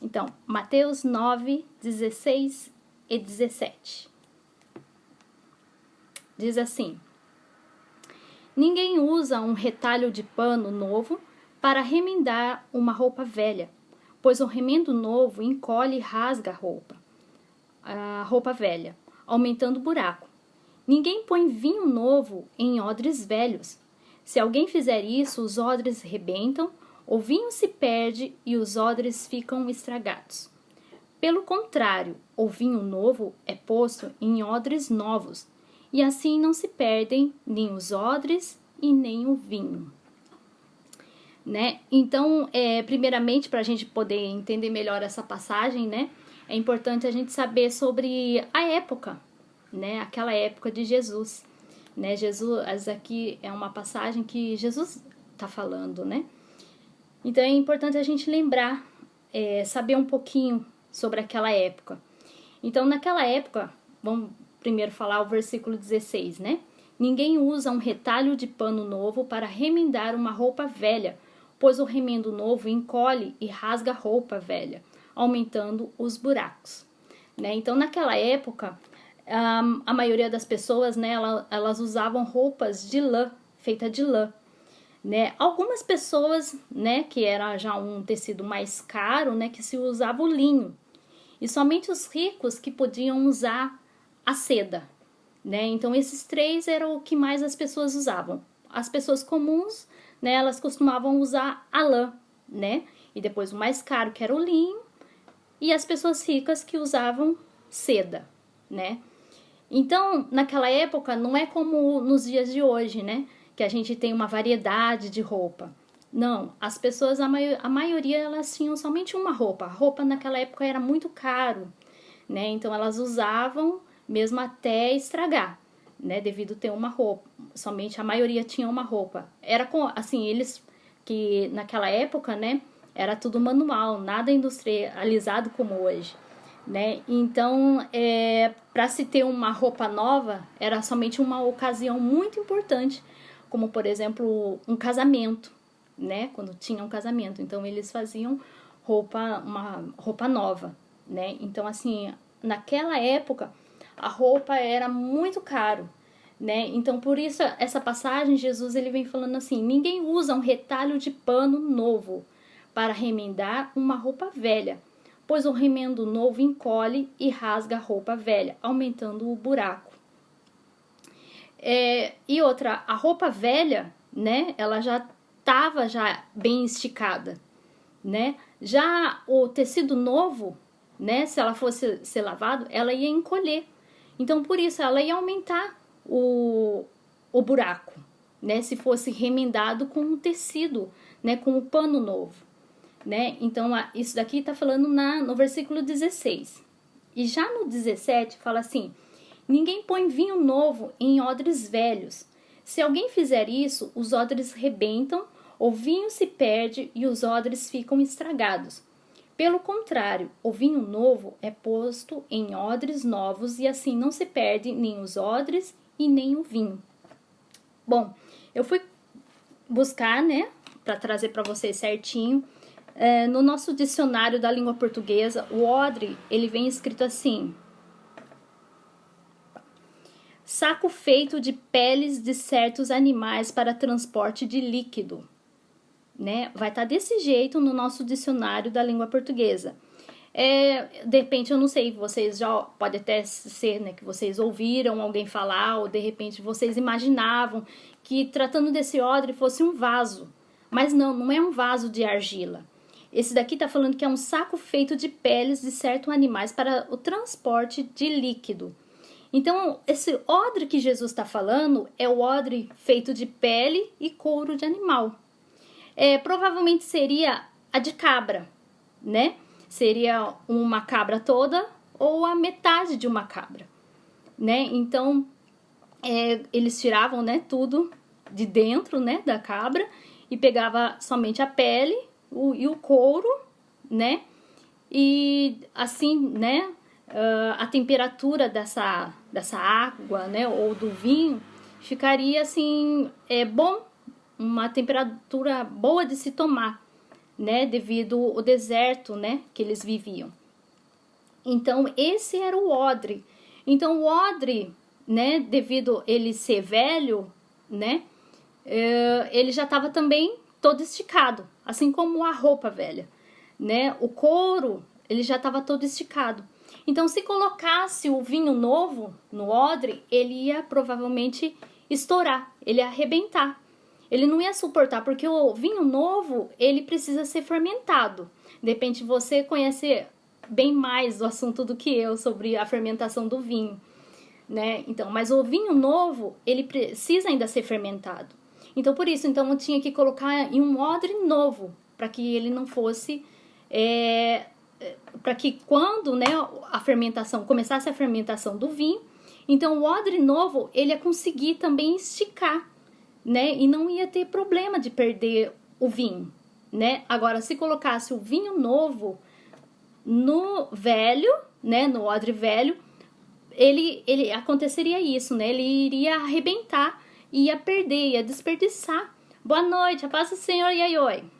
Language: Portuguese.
Então, Mateus 9, 16 e 17. Diz assim: ninguém usa um retalho de pano novo para remendar uma roupa velha, pois o remendo novo encolhe e rasga a roupa velha, aumentando o buraco. Ninguém põe vinho novo em odres velhos. Se alguém fizer isso, os odres rebentam, o vinho se perde e os odres ficam estragados. Pelo contrário, o vinho novo é posto em odres novos, e assim não se perdem nem os odres e nem o vinho. Né? Então, primeiramente, para a gente poder entender melhor essa passagem, né, é importante a gente saber sobre a época, né, aquela época de Jesus. Né? Jesus, aqui é uma passagem que Jesus está falando, né? Então é importante a gente lembrar, saber um pouquinho sobre aquela época. Então, naquela época, vamos primeiro falar o versículo 16, né? Ninguém usa um retalho de pano novo para remendar uma roupa velha, pois o remendo novo encolhe e rasga a roupa velha, aumentando os buracos. Né? Então, naquela época, a maioria das pessoas, né, elas usavam roupas de lã, feita de lã. Né? Algumas pessoas, né, que era já um tecido mais caro, né, que se usava o linho. E somente os ricos que podiam usar a seda. Né? Então, esses três eram o que mais as pessoas usavam. As pessoas comuns, né, elas costumavam usar a lã, né? E depois o mais caro, que era o linho, e as pessoas ricas que usavam seda, né? Então, naquela época, não é como nos dias de hoje, né? Que a gente tem uma variedade de roupa. Não, as pessoas, a maioria, elas tinham somente uma roupa. A roupa naquela época era muito caro, né? Então, elas usavam mesmo até estragar, né? Devido ter uma roupa. Somente a maioria tinha uma roupa. Era assim, eles que naquela época, né? Era tudo manual, nada industrializado como hoje. Né? Então, para se ter uma roupa nova, era somente uma ocasião muito importante, como, por exemplo, um casamento, né? Quando tinha um casamento. Então, eles faziam uma roupa nova, né? Então, assim, naquela época, a roupa era muito caro, né? Então, por isso, essa passagem, Jesus, ele vem falando assim, ninguém usa um retalho de pano novo para remendar uma roupa velha, pois o remendo novo encolhe e rasga a roupa velha, aumentando o buraco. E outra, a roupa velha, né, ela já estava bem esticada, né? Já o tecido novo, né, se ela fosse ser lavado, ela ia encolher. Então, por isso, ela ia aumentar o buraco, né, se fosse remendado com o tecido, né, com o pano novo. Né? Então, isso daqui está falando no versículo 16. E já no 17 fala assim, ninguém põe vinho novo em odres velhos. Se alguém fizer isso, os odres rebentam, o vinho se perde e os odres ficam estragados. Pelo contrário, o vinho novo é posto em odres novos e assim não se perde nem os odres e nem o vinho. Bom, eu fui buscar, né, para trazer para vocês certinho. No nosso dicionário da língua portuguesa, o odre, ele vem escrito assim: saco feito de peles de certos animais para transporte de líquido. Né? Vai estar desse jeito no nosso dicionário da língua portuguesa. De repente, eu não sei, vocês já pode até ser, né, que vocês ouviram alguém falar, ou de repente vocês imaginavam que tratando desse odre fosse um vaso. Mas não é um vaso de argila. Esse daqui está falando que é um saco feito de peles de certos animais para o transporte de líquido. Então, esse odre que Jesus está falando é o odre feito de pele e couro de animal. Provavelmente seria a de cabra, né? Seria uma cabra toda ou a metade de uma cabra, né? Então, eles tiravam, né, tudo de dentro, né, da cabra e pegava somente a pele e o couro, né? E assim, né? A temperatura dessa água, né? Ou do vinho ficaria assim, bom, uma temperatura boa de se tomar, né, devido ao deserto, né, que eles viviam. Então, esse era o odre. Então, o odre, né, devido ele ser velho, né, ele já estava também todo esticado, assim como a roupa velha, né, o couro, ele já estava todo esticado. Então, se colocasse o vinho novo no odre, ele ia provavelmente estourar, ele ia arrebentar. Ele não ia suportar, porque o vinho novo, ele precisa ser fermentado. De repente, você conhece bem mais do assunto do que eu sobre a fermentação do vinho, né? Então, mas o vinho novo, ele precisa ainda ser fermentado. Então, por isso, então eu tinha que colocar em um odre novo, para que ele não fosse... para que quando, né, a fermentação, começasse a fermentação do vinho, então o odre novo, ele ia conseguir também esticar, né, e não ia ter problema de perder o vinho, né? Agora, se colocasse o vinho novo no velho, né, no odre velho, ele aconteceria isso, né? Ele iria arrebentar, ia perder, ia desperdiçar. Boa noite, a paz do Senhor, Yayoi.